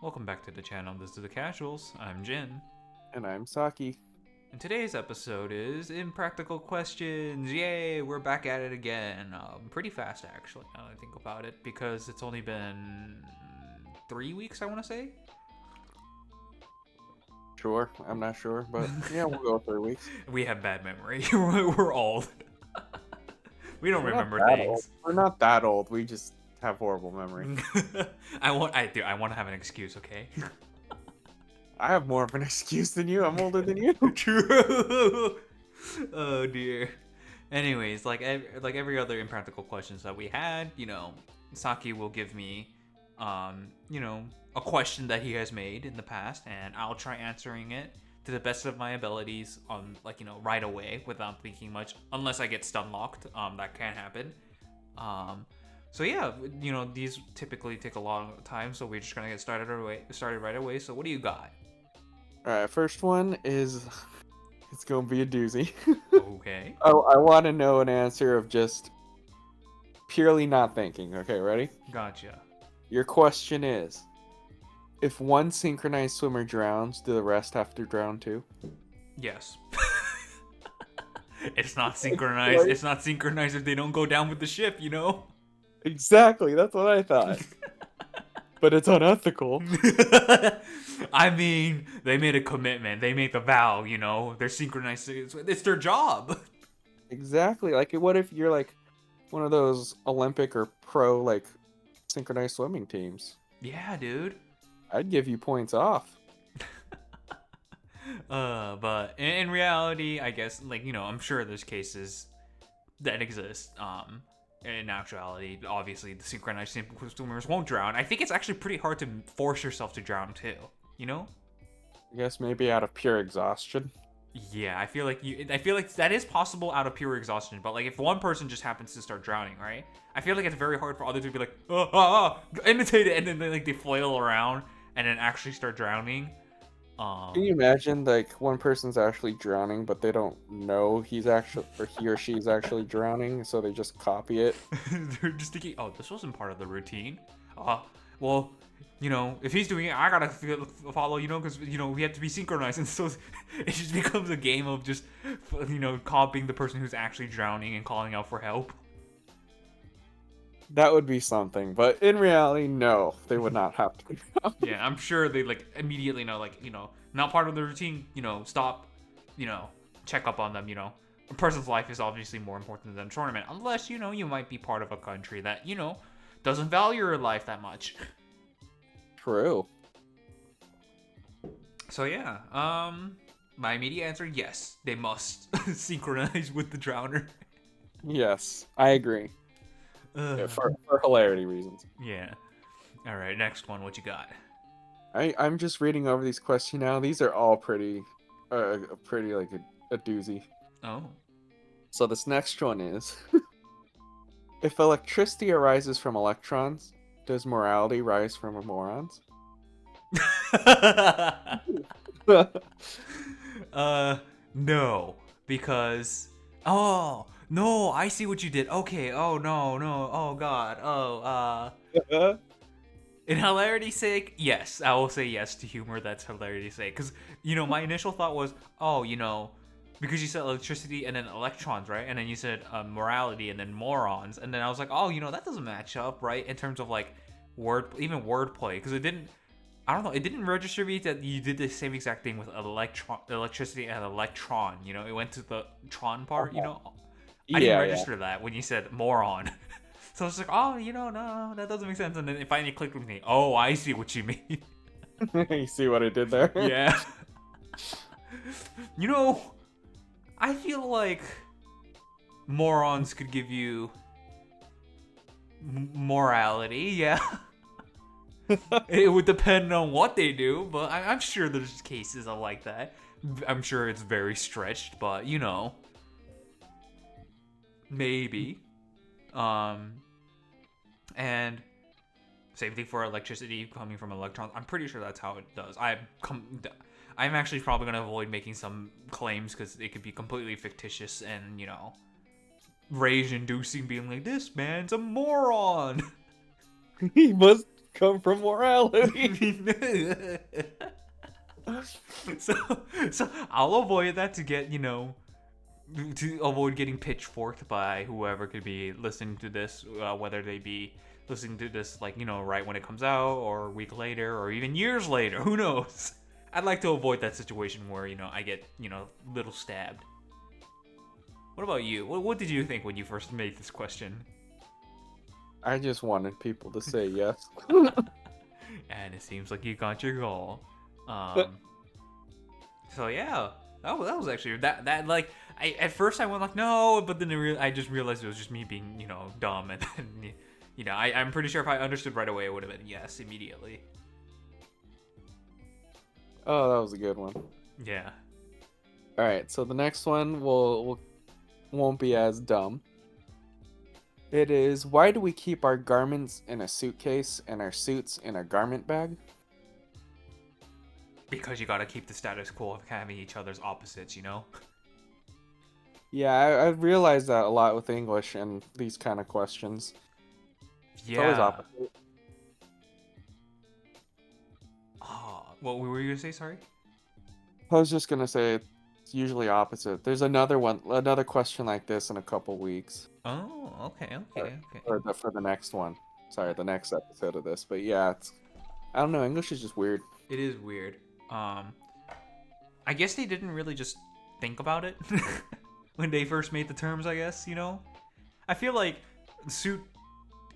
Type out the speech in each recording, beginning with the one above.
Welcome back to the channel. This is the Casuals. I'm Jin. And I'm Saki. And today's episode is Impractical Questions. Yay, we're back at it again. Pretty fast, actually, now that I think about it, because it's only been 3 weeks, I want to say. Sure, I'm not sure, but yeah, we'll go 3 weeks. We have bad memory. We're old. We don't We're not remember that old. things. We're not that old. We just have horrible memory. I want to have an excuse, okay? I have more of an excuse than you. I'm older than you. True. Oh dear. Anyways, like every other impractical questions that we had, Saki will give me, a question that he has made in the past, and I'll try answering it to the best of my abilities on right away without thinking much, unless I get stun locked. That can happen. So yeah, these typically take a long time, so we're just gonna get started right away. So what do you got? All right, first one is it's gonna be a doozy. Okay. I want to know an answer of just purely not thinking. Okay, ready? Gotcha. Your question is: if one synchronized swimmer drowns, do the rest have to drown too? Yes. It's not synchronized. It's not synchronized if they don't go down with the ship, Exactly. That's what I thought. But it's unethical. I mean, they made a commitment. They made the vow, They're synchronized. It's their job. Exactly. Like, what if you're like one of those Olympic or pro like synchronized swimming teams? Yeah, dude. I'd give you points off. But in reality, I guess, I'm sure there's cases that exist. In actuality, obviously, the synchronized swimmers won't drown. I think it's actually pretty hard to force yourself to drown too. I guess maybe out of pure exhaustion. Yeah, I feel like that is possible out of pure exhaustion. But like, if one person just happens to start drowning, right? I feel like it's very hard for others to be like, imitate it, and then they flail around and then actually start drowning. Can you imagine like one person's actually drowning, but they don't know he's actually or he or she's actually drowning, so they just copy it? They're just thinking, oh, this wasn't part of the routine. Well, if he's doing it, I gotta follow, because we have to be synchronized, and so it just becomes a game of just, copying the person who's actually drowning and calling out for help. That would be something, but in reality, no, they would not have to. Yeah, I'm sure they immediately know, not part of the routine. Stop. Check up on them. A person's life is obviously more important than a tournament, unless you might be part of a country that doesn't value your life that much. True. So yeah, my immediate answer: yes, they must synchronize with the drowner. Yes, I agree. Yeah, for hilarity reasons. Yeah. All right, next one. What you got? I'm just reading over these questions now. These are all pretty like a doozy. Oh. So this next one is: if electricity arises from electrons, does morality rise from morons? No, because no, I see what you did. Okay, oh no, oh god, in hilarity's sake, yes, I will say yes to humor that's hilarity's sake, because my initial thought was, because you said electricity and then electrons, right, and then you said morality and then morons, and then I was like, that doesn't match up, right, in terms of like wordplay, because it didn't. I don't know. It didn't register me that you did the same exact thing with electricity and electron. It went to the tron part. I didn't register that when you said moron. So I was like, no, that doesn't make sense. And then it finally clicked with me. Oh, I see what you mean. You see what I did there? Yeah. I feel like morons could give you morality. Yeah. It would depend on what they do, but I'm sure there's cases of like that. I'm sure it's very stretched, but maybe. And same thing for electricity coming from electrons. I'm pretty sure that's how it does. I'm actually probably gonna avoid making some claims because it could be completely fictitious and rage-inducing, being like, this man's a moron. He must come from morality. so so I'll avoid that to get to avoid getting pitchforked by whoever could be listening to this, whether they be listening to this like right when it comes out or a week later or even years later. Who knows? I'd like to avoid that situation where I get little stabbed. What about you? What did you think when you first made this question? I just wanted people to say yes. And it seems like you got your goal. Um, so yeah, that was actually that like at first I went like no, but then I just realized it was just me being dumb, and then I'm pretty sure if I understood right away it would have been yes immediately. Oh, that was a good one. Yeah. All right, so the next one won't be as dumb. It is, why do we keep our garments in a suitcase and our suits in a garment bag? Because you gotta keep the status quo of having each other's opposites, Yeah, I realized that a lot with English and these kind of questions. It's always Yeah. opposite. Oh, what were you gonna say? Sorry. I was just gonna say it's usually opposite. There's another question like this in a couple weeks. Oh, okay, okay, okay. For the next one. Sorry, the next episode of this. But yeah, I don't know. English is just weird. It is weird. I guess they didn't really just think about it when they first made the terms. I guess I feel like suit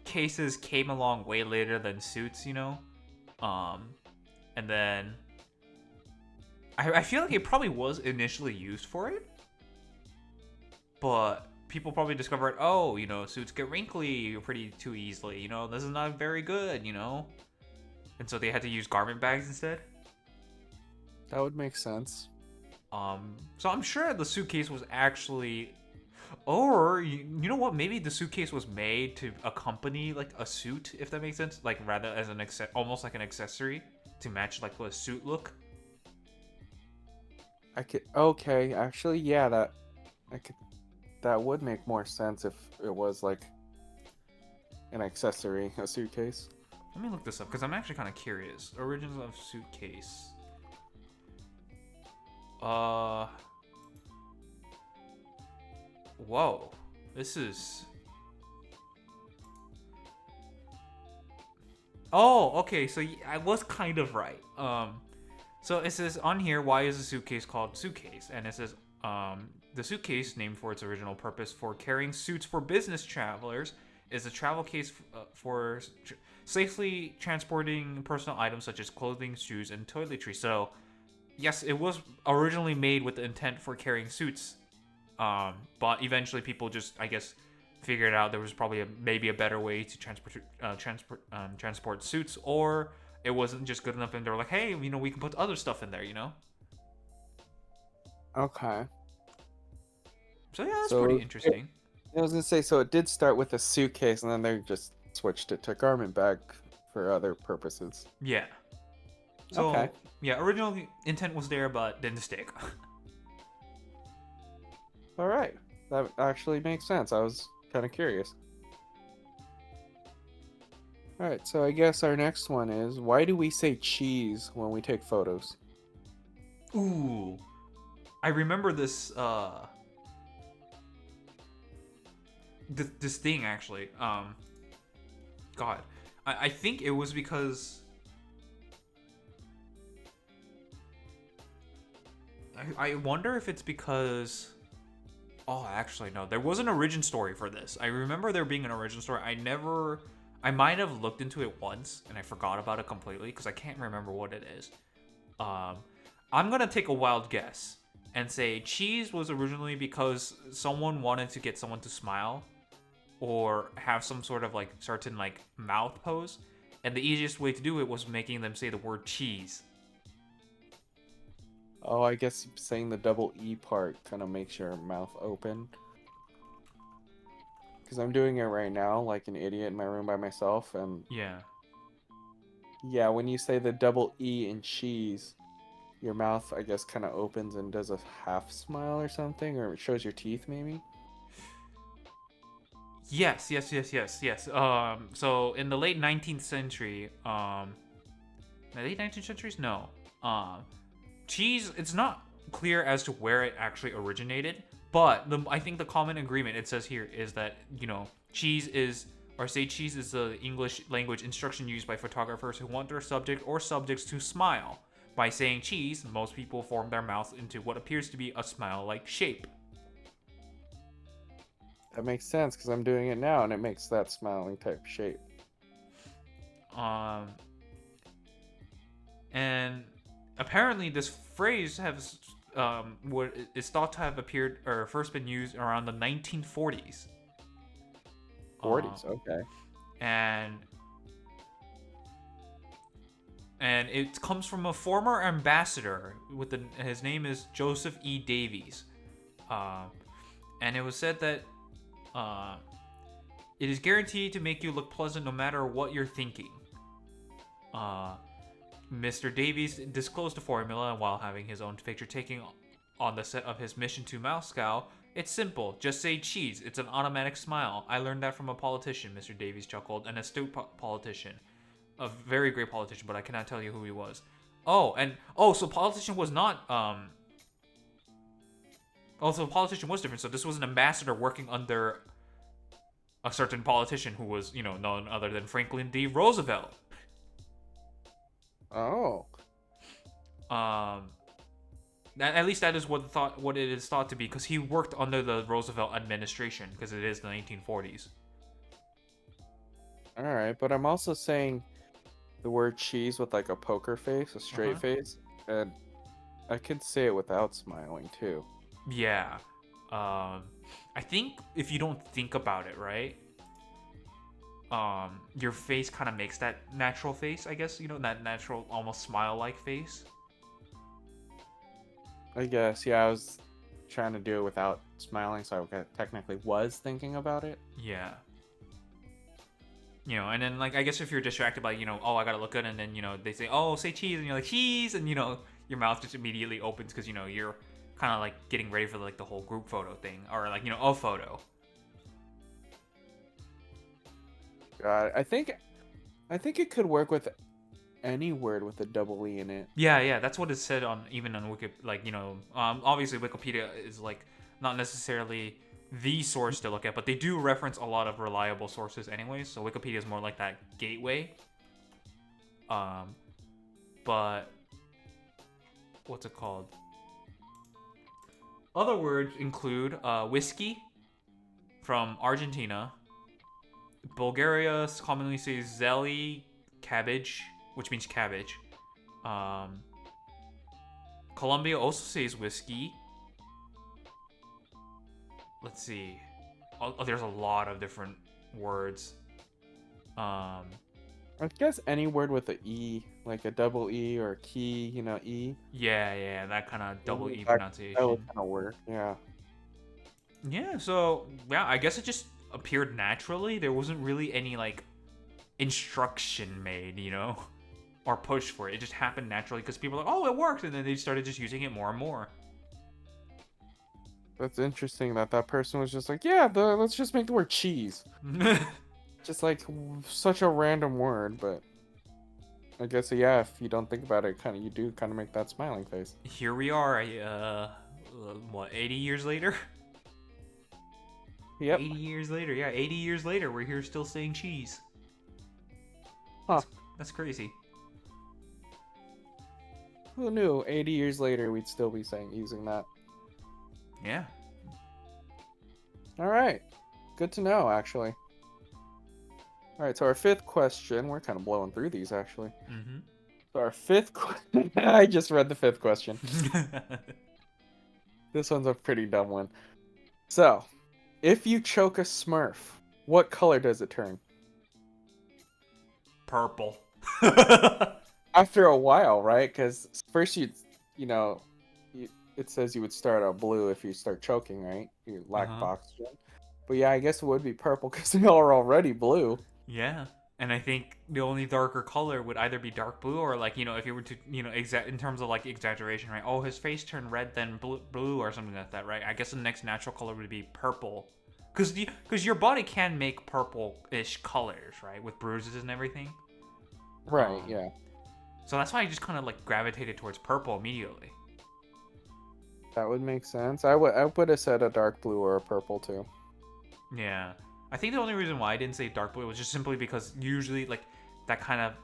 cases came along way later than suits. And then I feel like it probably was initially used for it, but people probably discovered, oh, suits get wrinkly pretty too easily. This is not very good. And so they had to use garment bags instead. That would make sense. So I'm sure the suitcase was actually, or you know what? Maybe the suitcase was made to accompany like a suit, if that makes sense. Like rather as almost like an accessory to match like a suit look. Okay, actually, yeah, that would make more sense if it was like an accessory, a suitcase. Let me look this up because I'm actually kind of curious. Origins of suitcase. Whoa. This is. Oh, okay. So I was kind of right. So it says on here, why is a suitcase called suitcase? And it says, the suitcase, named for its original purpose for carrying suits for business travelers, is a travel case for safely transporting personal items such as clothing, shoes, and toiletries. So, yes, it was originally made with the intent for carrying suits, but eventually people just, I guess, figured out there was probably maybe a better way to transport suits, or it wasn't just good enough, and they're like, hey, we can put other stuff in there. Okay. So yeah, that's pretty interesting. I was gonna say, so it did start with a suitcase, and then they just switched it to garment bag for other purposes. Yeah. So, okay. Yeah, original intent was there, but didn't stick. All right, that actually makes sense. I was kind of curious. All right, so I guess our next one is, why do we say cheese when we take photos? Ooh, I remember this. This thing actually. God, I think it was because I wonder if it's because. Oh, actually no. There was an origin story for this. I remember there being an origin story. I might have looked into it once and I forgot about it completely because I can't remember what it is. I'm gonna take a wild guess and say cheese was originally because someone wanted to get someone to smile or have some sort of like certain like mouth pose, and the easiest way to do it was making them say the word cheese. Oh, I guess saying the double E part kind of makes your mouth open. Because I'm doing it right now like an idiot in my room by myself, and Yeah. yeah, when you say the double E in cheese, your mouth, I guess, kind of opens and does a half smile or something, or it shows your teeth maybe. Yes. So in the late 19th century, the late 19th centuries, no, cheese. It's not clear as to where it actually originated, but I think the common agreement it says here is that cheese is, or say cheese is the English language instruction used by photographers who want their subject or subjects to smile. By saying cheese, most people form their mouths into what appears to be a smile-like shape. That makes sense because I'm doing it now and it makes that smiling type shape. Um, and apparently this phrase has what is thought to have appeared or first been used around the 1940s. 40s, okay. And it comes from a former ambassador his name is Joseph E. Davies, and it was said that it is guaranteed to make you look pleasant no matter what you're thinking. Mr. Davies disclosed the formula while having his own picture taken on the set of his mission to Moscow. It's simple. Just say cheese. It's an automatic smile. I learned that from a politician, Mr. Davies chuckled, an astute politician. A very great politician, but I cannot tell you who he was. So politician was not, also politician was different. So this was an ambassador working under a certain politician who was, none other than Franklin D. Roosevelt. Oh. At least that is what it is thought to be, because he worked under the Roosevelt administration, because it is the 1940s. All right, but I'm also saying the word cheese with like a poker face, a straight face, and I could say it without smiling too. Yeah. I think if you don't think about it, right? Your face kind of makes that natural face, I guess, that natural, almost smile-like face. I guess, yeah, I was trying to do it without smiling, so I technically was thinking about it. Yeah. And then, like, I guess if you're distracted by, oh, I gotta look good, and then, they say, oh, say cheese, and you're like, cheese, and, your mouth just immediately opens because, you're kind of, like, getting ready for, like, the whole group photo thing, or, like, a photo. God, I think it could work with any word with a double E in it. Yeah, that's what it said even on Wiki, like, obviously Wikipedia is, like, not necessarily the source to look at, but they do reference a lot of reliable sources anyways, so Wikipedia is more like that gateway. But what's it called? Other words include whiskey from Argentina. Bulgaria commonly says zeli, cabbage, which means cabbage. Colombia also says whiskey. Let's see. There's a lot of different words. I guess any word with a E, like a double E or a key, E. Yeah, that kind of double E That pronunciation. would kind of work, yeah. Yeah, so, yeah, I guess it just appeared naturally. There wasn't really any, like, instruction made, or push for it. It just happened naturally because people were like, oh, it worked, and then they started just using it more and more. That's interesting that person was just like, yeah, let's just make the word cheese. Just like such a random word, but I guess, yeah, if you don't think about it, you do kind of make that smiling face. Here we are, 80 years later? Yep. 80 years later, yeah, 80 years later, we're here still saying cheese. Huh. That's crazy. Who knew 80 years later we'd still be using that? Yeah. All right. Good to know, actually. All right, so our fifth question, we're kind of blowing through these, actually. Mm-hmm. So our fifth question, I just read the fifth question. This one's a pretty dumb one. So, if you choke a Smurf, what color does it turn? Purple. After a while, right? Because first it says you would start out blue if you start choking, right? You lack oxygen. But yeah, I guess it would be purple because they all are already blue. Yeah. And I think the only darker color would either be dark blue or, like, if you were to, in terms of, like, exaggeration, right? Oh, his face turned red, then blue or something like that, right? I guess the next natural color would be purple, Because your body can make purple-ish colors, right, with bruises and everything. Right, Um, yeah. so that's why I just kind of like gravitated towards purple immediately. That would make sense. I would have said a dark blue or a purple too. Yeah. I think the only reason why I didn't say dark blue was just simply because usually like that kind of,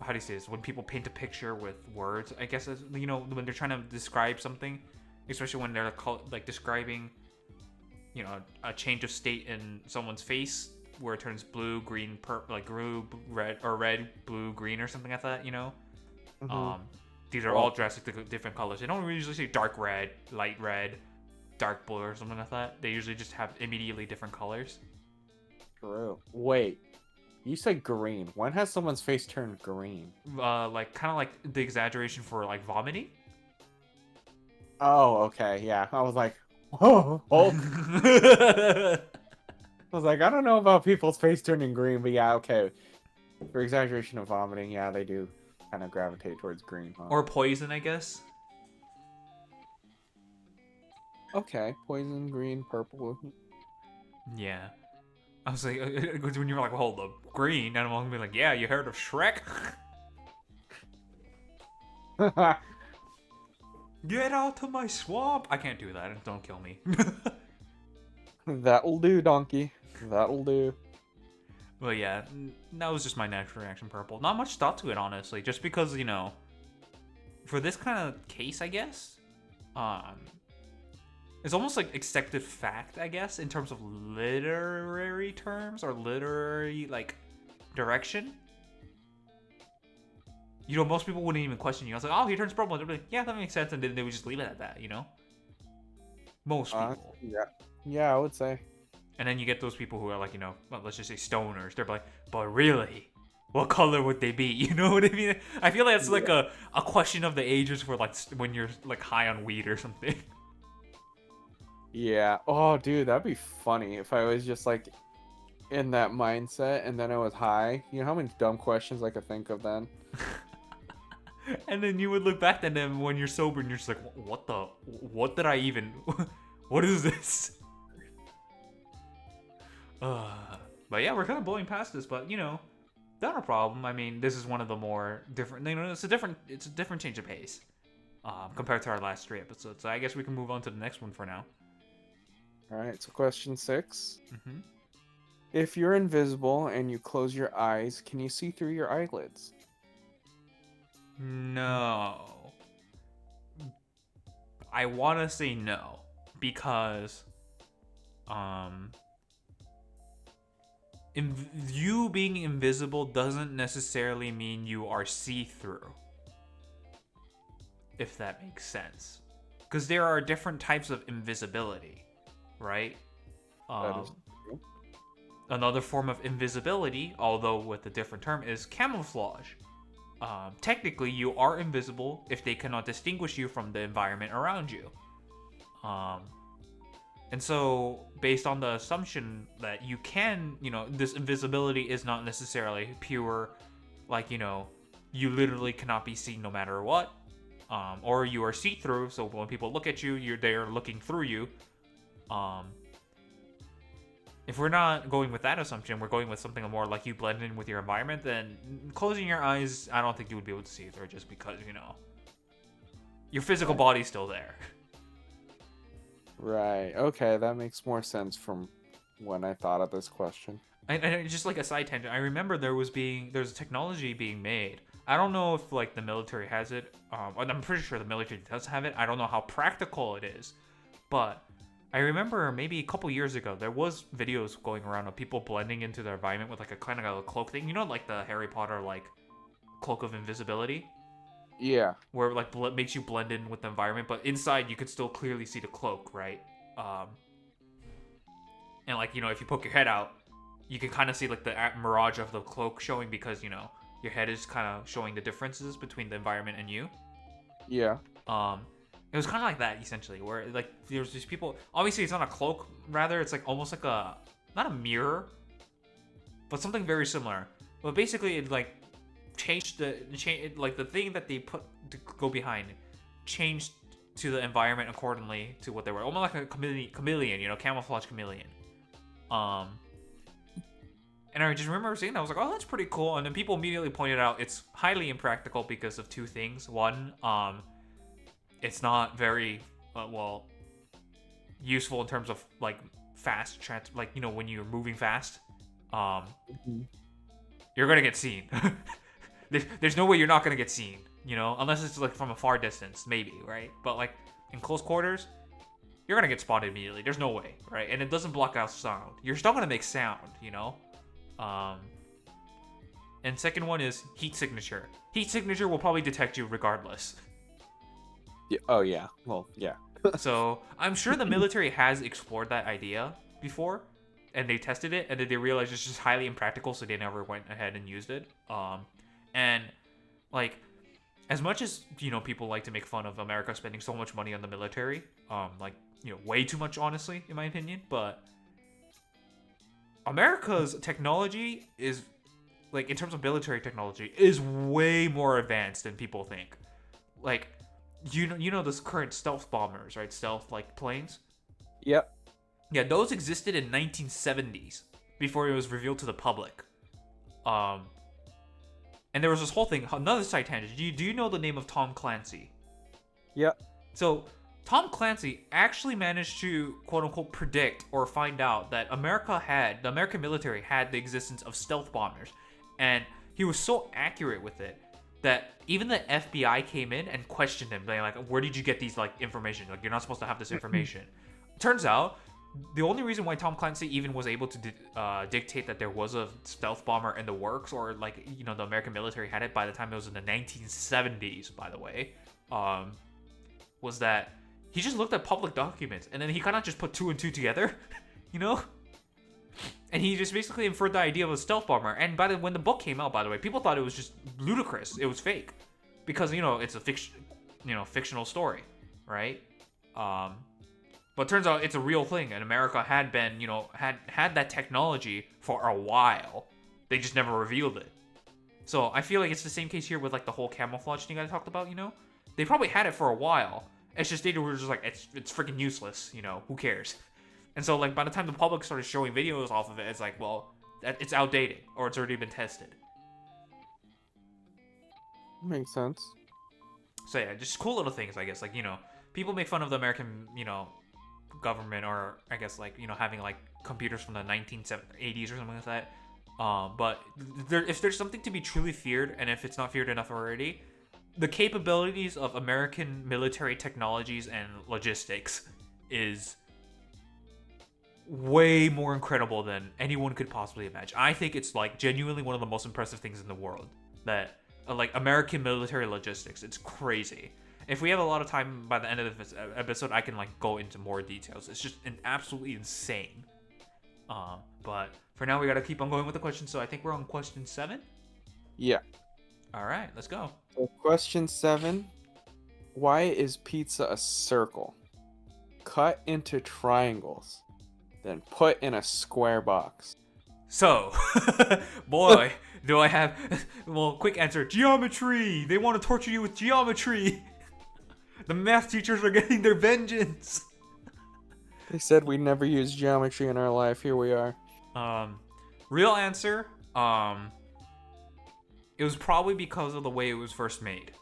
how do you say this, when people paint a picture with words, I guess when they're trying to describe something, especially when they're like describing a change of state in someone's face where it turns blue, green, like blue, red, or red, blue, green, or something like that. Hmm. Um, these are all Well, drastically different colors. They don't usually say dark red, light red, dark blue, or something like that. They usually just have immediately different colors. true. Wait, you said green. When has someone's face turned green? Like kind of like the exaggeration for like vomiting. Oh, okay, yeah. I was like, whoa, Hulk. I was like, I don't know about people's face turning green, but yeah, okay. For exaggeration of vomiting, yeah, they do kind of gravitate towards green, huh? Or poison, I guess. Okay, poison, green, purple. Yeah. I was like, when you were like, hold up, green, and I'm gonna be like, yeah, you heard of Shrek? Get out to my swamp! I can't do that. Don't kill me. That'll do, donkey. That'll do. But yeah, that was just my natural reaction. Purple. Not much thought to it, honestly. Just because for this kind of case, I guess, um, it's almost like accepted fact, I guess, in terms of literary terms or literary like direction. Most people wouldn't even question you. I was like, oh, he turns purple. They'd be like, yeah, that makes sense, and then they would just leave it at that. Most people. Yeah. Yeah, I would say. And then you get those people who are like, well, let's just say stoners. They're like, but really, what color would they be? You know what I mean? I feel like it's like a question of the ages for like when you're like high on weed or something. Yeah. Oh, dude, that'd be funny if I was just like in that mindset and then I was high. You know how many dumb questions I could think of then? And then you would look back at them when you're sober and you're just like, what did I even, what is this? But yeah, we're kind of blowing past this, but not a problem. I mean, this is one of the more different, it's a different change of pace compared to our last 3 episodes. So I guess we can move on to the next one for now. All right, so question 6. Mm-hmm. If you're invisible and you close your eyes, can you see through your eyelids? No. I want to say no because you being invisible doesn't necessarily mean you are see-through. If that makes sense. Because there are different types of invisibility, right? That is true. Another form of invisibility, although with a different term, is camouflage. Technically, you are invisible if they cannot distinguish you from the environment around you. And so, based on the assumption that you can, this invisibility is not necessarily pure, like, you literally cannot be seen no matter what, or you are see-through, so when people look at you, they're looking through you. If we're not going with that assumption, we're going with something more like you blend in with your environment, then closing your eyes, I don't think you would be able to see through just because, your physical body's still there. Right. Okay, that makes more sense from when I thought of this question. And just like a side tangent, I remember there's technology being made. I don't know if like the military has it. I'm pretty sure the military does have it. I don't know how practical it is, but I remember maybe a couple years ago there was videos going around of people blending into their environment with like a kind of a cloak thing. Like the Harry Potter like cloak of invisibility. Yeah. Where it like makes you blend in with the environment, but inside you could still clearly see the cloak, right? And like if you poke your head out, you can kind of see like the mirage of the cloak showing because your head is kind of showing the differences between the environment and you. Yeah. It was kind of like that essentially, where like there's these people. Obviously, it's not a cloak. Rather, it's like almost like not a mirror, but something very similar. But basically, it like changed like the thing that they put to go behind, changed to the environment accordingly to what they were. Almost like a chameleon, you know, camouflage chameleon. Um, and I just remember seeing that. I was like, oh, that's pretty cool. And then people immediately pointed out it's highly impractical because of two things. One, it's not very well useful in terms of like like, you know, when you're moving fast, you're gonna get seen. There's no way you're not gonna get seen, you know, unless it's like from a far distance, maybe, right? But like in close quarters, you're gonna get spotted immediately. There's no way, right? And it doesn't block out sound. You're still gonna make sound, you know. And second one is heat signature. Heat signature will probably detect you regardless. Yeah, oh yeah. Well, yeah. So I'm sure the military has explored that idea before, and they tested it, and then they realized it's just highly impractical, so they never went ahead and used it. And like, as much as, you know, people like to make fun of America spending so much money on the military, like, you know, way too much, honestly, in my opinion, but America's technology is, like, in terms of military technology, is way more advanced than people think. Like, you know this current stealth bombers, right? Stealth, like, planes? Yep. Yeah, those existed in 1970s before it was revealed to the public. And there was this whole thing, another side tangent. Do you know the name of Tom Clancy? Yep. So, Tom Clancy actually managed to, quote unquote, predict or find out that the American military had the existence of stealth bombers. And he was so accurate with it that even the FBI came in and questioned him. They're like, where did you get these, like, information? Like, you're not supposed to have this information. Turns out, the only reason why Tom Clancy even was able to dictate that there was a stealth bomber in the works, or, like, you know, the American military had it by the time it was in the 1970s, by the way, was that he just looked at public documents, and then he kind of just put two and two together, you know? And he just basically inferred the idea of a stealth bomber. And when the book came out, by the way, people thought it was just ludicrous. It was fake. Because, you know, it's a fictional story, right? But turns out it's a real thing, and America had been, you know, had that technology for a while. They just never revealed it. So I feel like it's the same case here with, like, the whole camouflage thing I talked about, you know? They probably had it for a while. It's just they were just like, it's freaking useless, you know, who cares? And so, like, by the time the public started showing videos off of it, it's like, well, it's outdated, or it's already been tested. Makes sense. So yeah, just cool little things, I guess. Like, you know, people make fun of the American, you know, government, or I guess, like, you know, having, like, computers from the 1980s or something like that. But if there's something to be truly feared, and if it's not feared enough already, the capabilities of American military technologies and logistics is way more incredible than anyone could possibly imagine. I think it's, like, genuinely one of the most impressive things in the world. That, like, American military logistics. It's crazy. If we have a lot of time by the end of this episode, I can, like, go into more details. It's just absolutely insane. But for now, we gotta keep on going with the questions. So I think we're on question 7. Yeah. All right, let's go. So question 7. Why is pizza a circle? Cut into triangles, then put in a square box. So, boy, do I have... Well, quick answer. Geometry! They want to torture you with geometry! The math teachers are getting their vengeance! They said we'd never use geometry in our life. Here we are. Real answer, it was probably because of the way it was first made.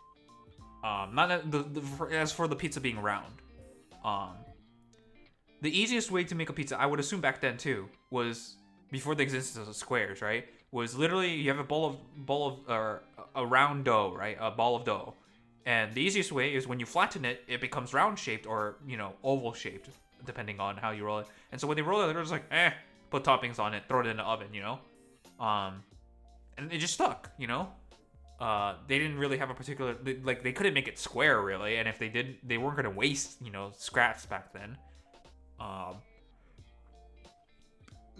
As for the pizza being round. The easiest way to make a pizza, I would assume back then too, was before the existence of squares, right? Was literally you have a round dough, right? A ball of dough. And the easiest way is when you flatten it, it becomes round shaped, or, you know, oval shaped, depending on how you roll it. And so when they roll it, they're just like, put toppings on it, throw it in the oven, you know? And it just stuck, you know? They didn't really have a particular, like, they couldn't make it square, really. And if they did, they weren't going to waste, you know, scraps back then.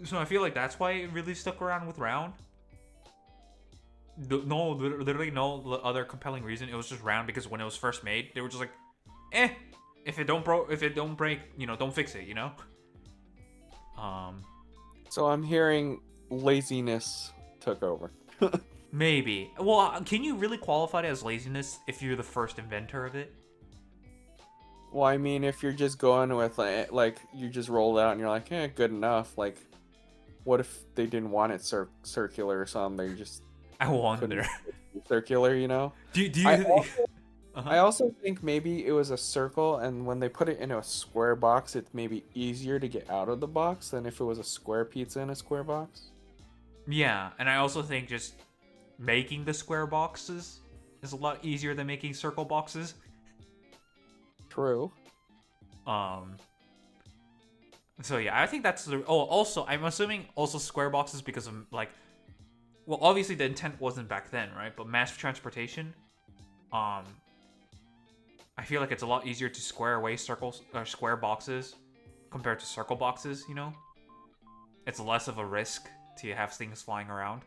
So I feel like that's why it really stuck around with round. No, literally no other compelling reason. It was just round because when it was first made, they were just like, if it don't break, you know, don't fix it, you know? So I'm hearing laziness took over. Maybe. Well, can you really qualify it as laziness if you're the first inventor of it? Well, I mean, if you're just going with like you just roll it out and you're like, good enough. Like, what if they didn't want it circular or something? They just I couldn't wonder. be circular, you know? Do I you? also, Uh huh. I also think maybe it was a circle, and when they put it in a square box, it's maybe easier to get out of the box than if it was a square pizza in a square box. Yeah, and I also think just making the square boxes is a lot easier than making circle boxes. True. Um. So yeah, I think that's the. Oh, also, I'm assuming also square boxes because of like, well, obviously the intent wasn't back then, right? But mass transportation, um, I feel like it's a lot easier to square away circles or square boxes compared to circle boxes. You know, it's less of a risk to have things flying around.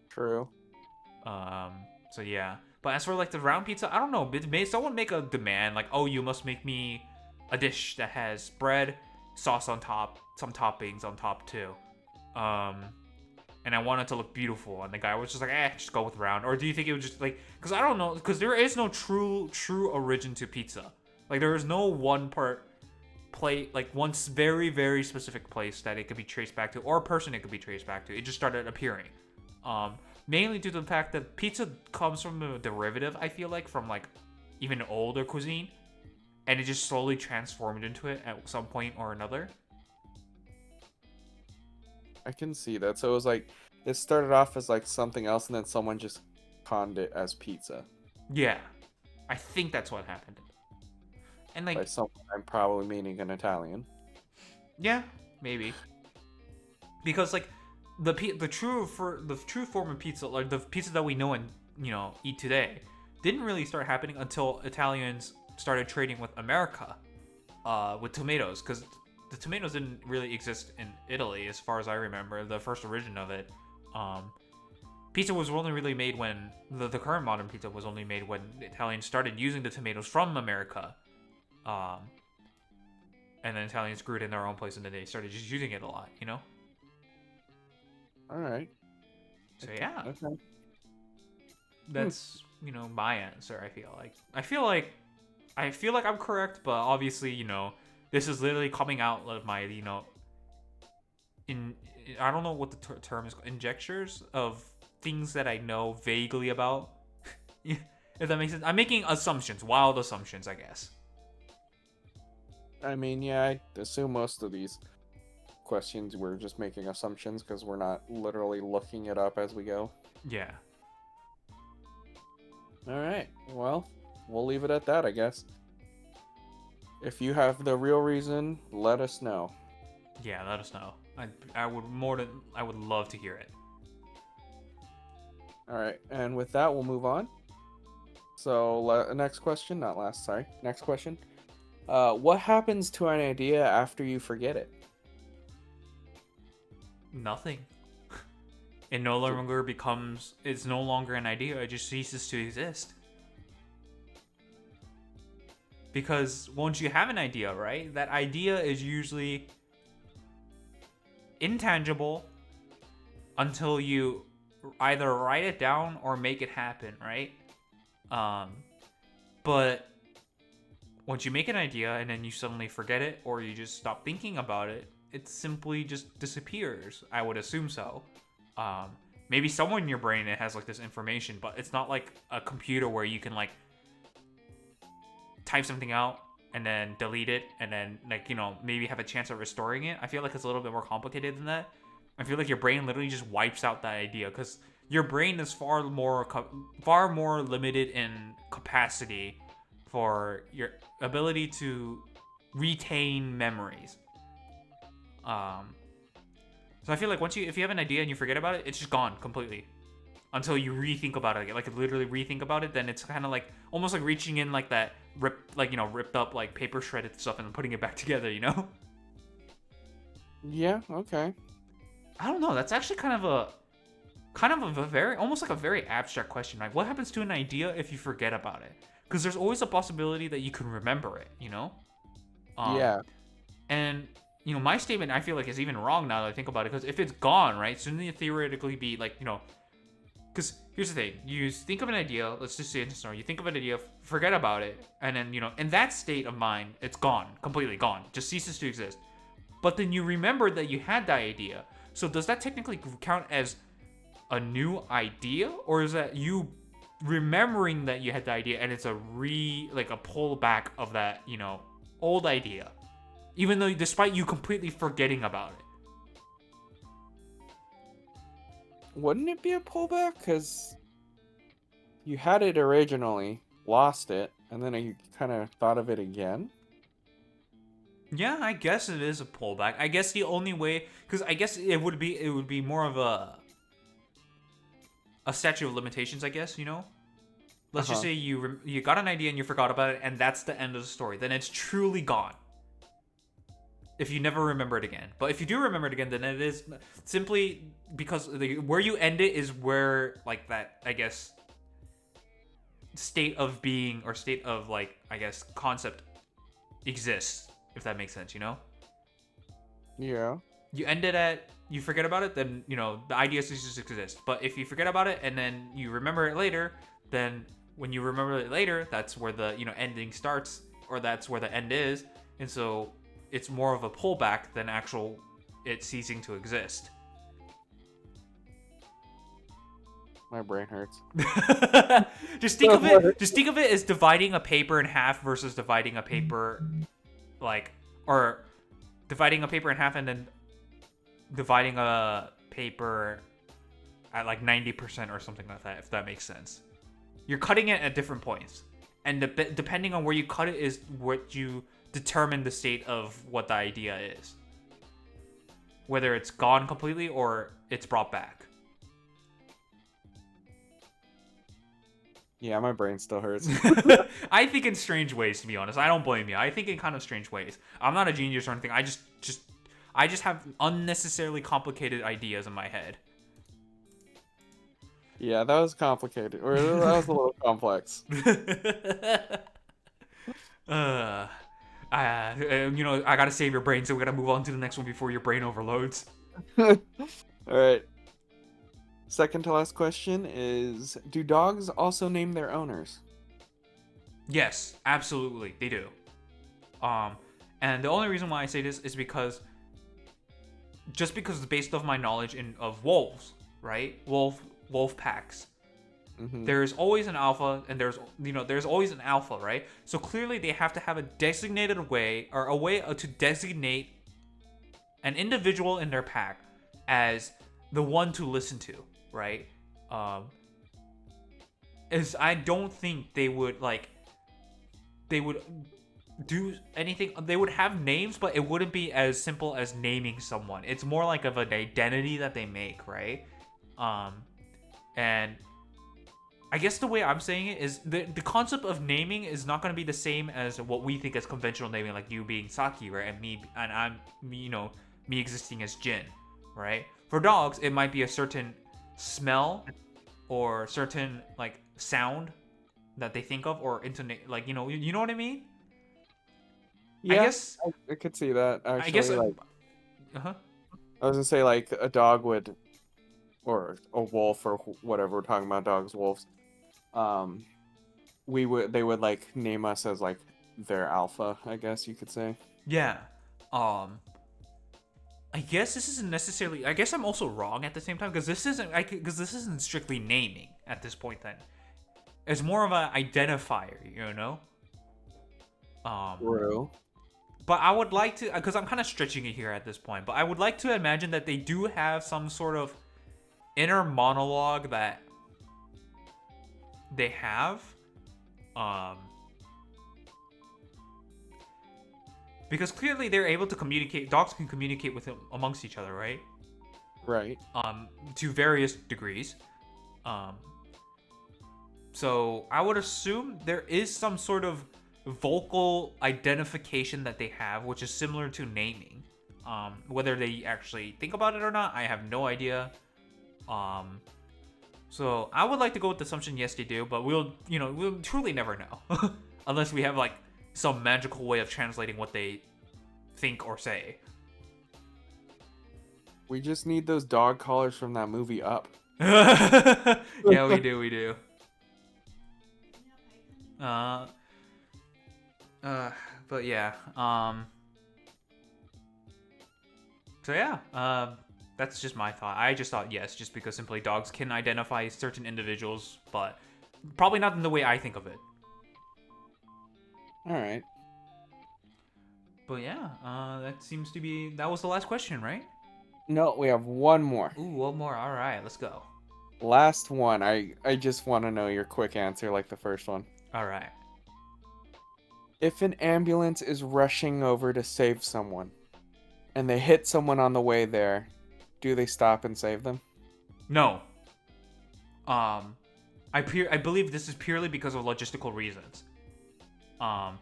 True. Um, so yeah. But as for like the round pizza, I don't know. May someone make a demand like, oh, you must make me a dish that has bread, sauce on top, some toppings on top too. Um, and I want it to look beautiful. And the guy was just like, just go with round. Or do you think it would just like, because I don't know, because there is no true origin to pizza. Like there is no one part plate, like one very specific place that it could be traced back to, or a person it could be traced back to. It just started appearing. Um, Mainly due to the fact that pizza comes from a derivative, I feel like, from like even older cuisine, and it just slowly transformed into it at some point or another. I can see that. So it was like it started off as like something else, and then someone just conned it as pizza. Yeah, I think that's what happened. And By like, someone, I'm probably meaning an Italian. yeah, maybe because like the true form of pizza, like the pizza that we know and eat today, didn't really start happening until Italians started trading with America, with tomatoes, because the tomatoes didn't really exist in Italy as far as I remember. The first origin of it, um, pizza was only really made when the current modern pizza was only made when the Italians started using the tomatoes from America, um, and then Italians grew it in their own place, and then they started just using it a lot, you know. All right. So yeah, Okay. Hmm. that's my answer. I feel like I'm correct, but obviously this is literally coming out of my in I don't know what the term is, injectures of things that I know vaguely about. If that makes sense, I'm making assumptions, wild assumptions, I guess. I mean, yeah, I assume most of these questions we're just making assumptions because we're not literally looking it up as we go. Yeah, All right. Well, we'll leave it at that, I guess. If you have the real reason, let us know. yeah. Let us know. I would love to hear it. All right. And with that, we'll move on. So, next question, not last, sorry. Next question. What happens to an idea after you forget it? Nothing. It no longer becomes. It's no longer an idea. It just ceases to exist. Because once you have an idea, right, that idea is usually intangible until you either write it down or make it happen, right? Um, but once you make an idea and then you suddenly forget it or you just stop thinking about it, it simply just disappears. I would assume so. Um, Maybe somewhere in your brain it has like this information, but it's not like a computer where you can like type something out and then delete it and then like maybe have a chance of restoring it. I feel like it's a little bit more complicated than that. I feel like your brain literally just wipes out that idea because your brain is far more limited in capacity for your ability to retain memories. Um, so I feel like if you have an idea and you forget about it, it's just gone completely until you rethink about it again. Like literally rethink about it, then it's kind of like almost like reaching in like that ripped up like paper shredded stuff and putting it back together. Yeah, okay. I don't know. That's actually kind of a very almost like a very abstract question. Like, what happens to an idea if you forget about it? Because there's always a possibility that you can remember it. Um, Yeah. and my statement I feel like is even wrong now that I think about it. Because if it's gone, right, shouldn't it theoretically be like because here's the thing: you think of an idea. Let's just say it's a story. You think of an idea, forget about it, and then in that state of mind, it's gone, completely gone, just ceases to exist. But then you remember that you had that idea. So does that technically count as a new idea, or is that you remembering that you had the idea and it's a pullback of that old idea, even though despite you completely forgetting about it? Wouldn't it be a pullback? Because you had it originally, lost it, and then you kind of thought of it again. Yeah, I guess it is a pullback. I guess the only way, because I guess it would be more of a statute of limitations. I guess Let's just say you got an idea and you forgot about it, and that's the end of the story. Then it's truly gone. If you never remember it again. But if you do remember it again, then it is simply because where you end it is where that, I guess, state of being or state of I guess concept exists, if that makes sense, Yeah. You end it at, you forget about it, then the idea just exists. But if you forget about it and then you remember it later, then when you remember it later, that's where the ending starts, or that's where the end is. And so it's more of a pullback than actual it ceasing to exist. My brain hurts. Just think of it as dividing a paper in half versus dividing a paper or dividing a paper in half and then dividing a paper at 90% or something like that, if that makes sense. You're cutting it at different points, and depending on where you cut it is what you determine the state of what the idea is, whether it's gone completely or it's brought back. Yeah, my brain still hurts. I think in strange ways, to be honest. I don't blame you. I think in kind of strange ways. I'm not a genius or anything. I just have unnecessarily complicated ideas in my head. Yeah, that was complicated. Or that was a little complex. I gotta save your brain, so we gotta move on to the next one before your brain overloads. All right. Second to last question is: do dogs also name their owners? Yes, absolutely, they do. And the only reason why I say this is because based off my knowledge of wolves, right? Wolf packs. Mm-hmm. There's always an alpha, and there's always an alpha, right? So clearly they have to have a designated way, or a way to designate an individual in their pack as the one to listen to, right? Is I don't think they would do anything. They would have names, but it wouldn't be as simple as naming someone. It's more like of an identity that they make, right? And I guess the way I'm saying it is the concept of naming is not going to be the same as what we think as conventional naming, like you being Saki, right? And I'm me existing as Jin, right? For dogs, it might be a certain smell or certain sound that they think of, or intonate, you know what I mean? Yeah, I guess I could see that actually. I guess I was gonna say a dog would, or a wolf, or whatever we're talking about, dogs, wolves. They would name us as their alpha, I guess you could say. Yeah. I guess this isn't necessarily. I guess I'm also wrong at the same time, because this isn't strictly naming at this point. Then it's more of an identifier, True. But I would like to, because I'm kind of stretching it here at this point, but I would like to imagine that they do have some sort of inner monologue that they have. Because clearly they're able to communicate. Dogs can communicate with amongst each other, right? Right. To various degrees. So I would assume there is some sort of vocal identification that they have, which is similar to naming. Whether they actually think about it or not, I have no idea. So I would like to go with the assumption, yes, they do, but we'll truly never know. Unless we have some magical way of translating what they think or say. We just need those dog collars from that movie Up. Yeah, we do, we do. Uh, uh, but yeah. So yeah. That's just my thought. I just thought yes, just because simply dogs can identify certain individuals, but probably not in the way I think of it. All right. But yeah, that was the last question, right? No, we have one more. Ooh, one more. All right, let's go. Last one. I just want to know your quick answer like the first one. All right. If an ambulance is rushing over to save someone and they hit someone on the way there, do they stop and save them? No. Um, I believe this is purely because of logistical reasons. Um,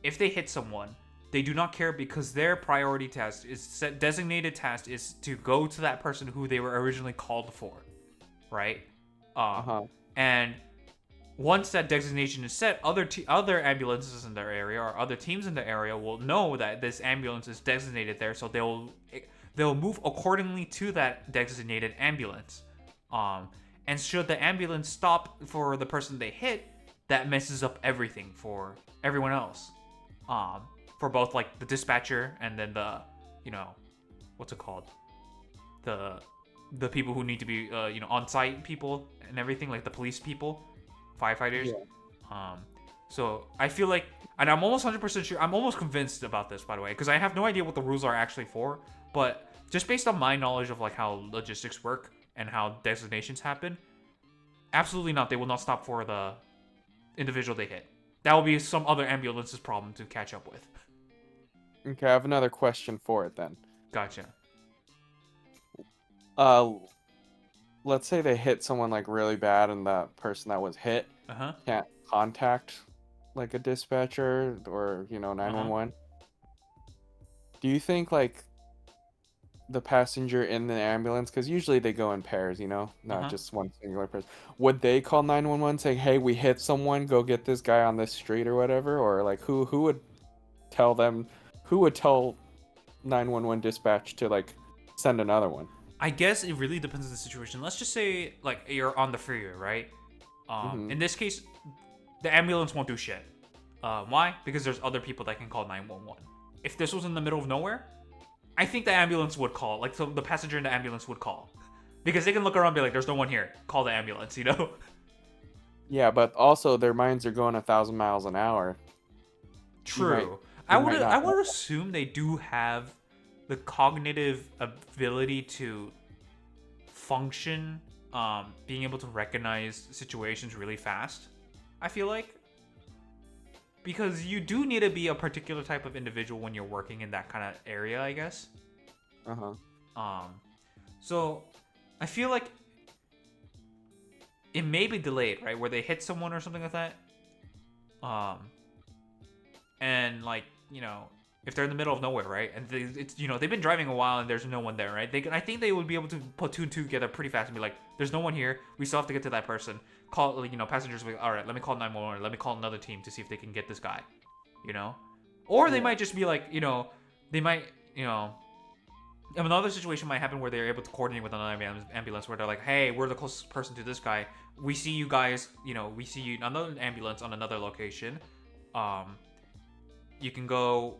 if they hit someone, they do not care because their priority task is set designated task is to go to that person who they were originally called for, right? Um, Uh-huh. and once that designation is set, other ambulances in their area or other teams in the area will know that this ambulance is designated there, so they'll move accordingly to that designated ambulance. Um, and should the ambulance stop for the person they hit, that messes up everything for everyone else. Um, for both like the dispatcher and then the, you know, what's it called, the the people who need to be on site people and everything, like the police people, firefighters. Yeah. Um, so I feel like, and I'm almost 100% sure, I'm almost convinced about this, by the way, because I have no idea what the rules are actually for, but just based on my knowledge of like how logistics work and how designations happen, absolutely not. They will not stop for the individual they hit. That will be some other ambulance's problem to catch up with. Okay, I have another question for it then. Gotcha. Uh, let's say they hit someone like really bad and the person that was hit Uh huh. can't contact like a dispatcher or, Uh huh. 911. Do you think like the passenger in the ambulance, because usually they go in pairs, Uh not huh. just one singular person, would they call 911 saying, "Hey, we hit someone, go get this guy on this street," or whatever? Or like who would tell them, who would tell 911 dispatch to like send another one? I guess it really depends on the situation. Let's just say like you're on the freeway, right? Mm-hmm. In this case, the ambulance won't do shit. Why? Because there's other people that can call 911. If this was in the middle of nowhere, I think the ambulance would call. Like, so the passenger in the ambulance would call. Because they can look around and be like, there's no one here. Call the ambulance, you know? Yeah, but also their minds are going 1,000 miles an hour. You might True. they I would might I not would know. assume they do have the cognitive ability to function, being able to recognize situations really fast. I feel like, because you do need to be a particular type of individual when you're working in that kind of area, I guess. Uh-huh. Um, so I feel like it may be delayed, right? Where they hit someone or something like that. Um, and like, if they're in the middle of nowhere, right? And it's they've been driving a while and there's no one there, right? I think they would be able to put two and two together pretty fast and be like, there's no one here. We still have to get to that person. Call, passengers will be like, all right, let me call 911. Let me call another team to see if they can get this guy, you know? Or they Yeah. might just be like, they might, another situation might happen where they're able to coordinate with another ambulance where they're like, hey, we're the closest person to this guy. We see you guys, we see you another ambulance on another location. Um, you can go.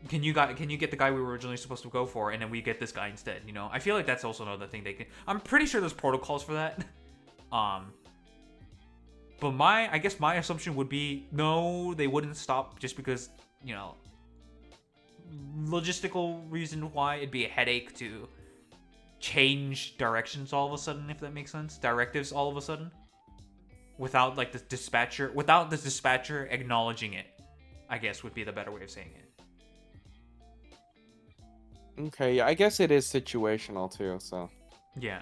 Can you get the guy we were originally supposed to go for, and then we get this guy instead? I feel like that's also another thing they can. I'm pretty sure there's protocols for that. Um, but I guess my assumption would be no, they wouldn't stop just because logistical reason why it'd be a headache to change directions all of a sudden, if that makes sense. Directives all of a sudden without the dispatcher acknowledging it, I guess would be the better way of saying it. Okay, yeah, I guess it is situational too, so. Yeah.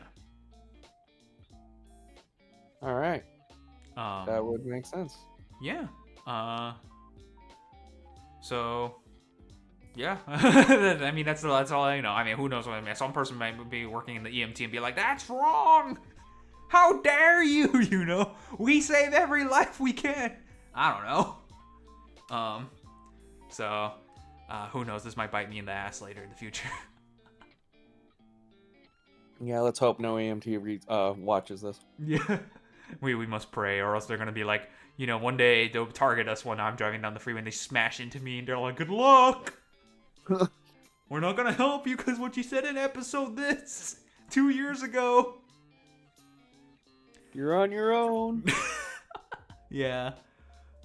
All right. That Um would make sense. yeah. So yeah. I mean, that's all I know. I mean, who knows what I mean. Some person might be working in the EMT and be like, "That's wrong. How dare you, We save every life we can." I don't know. So who knows, this might bite me in the ass later in the future. Yeah, let's hope no AMT watches this. Yeah. We must pray, or else they're gonna be like, one day they'll target us when I'm driving down the freeway and they smash into me and they're like, "Good luck. We're not gonna help you because what you said in episode this 2 years ago." You're on your own. Yeah.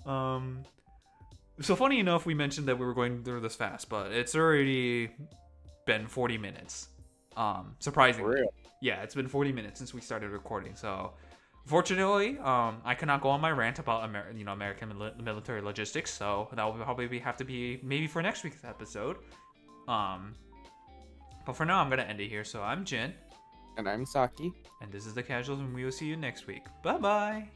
Um. So funny enough, we mentioned that we were going through this fast, but it's already been 40 minutes. Surprisingly. Real. Yeah, it's been 40 minutes since we started recording. So, fortunately, I cannot go on my rant about American military logistics. So that will probably have to be maybe for next week's episode. But for now, I'm gonna end it here. So I'm Jin, And I'm Saki. and this is the Casuals, and we will see you next week. Bye bye.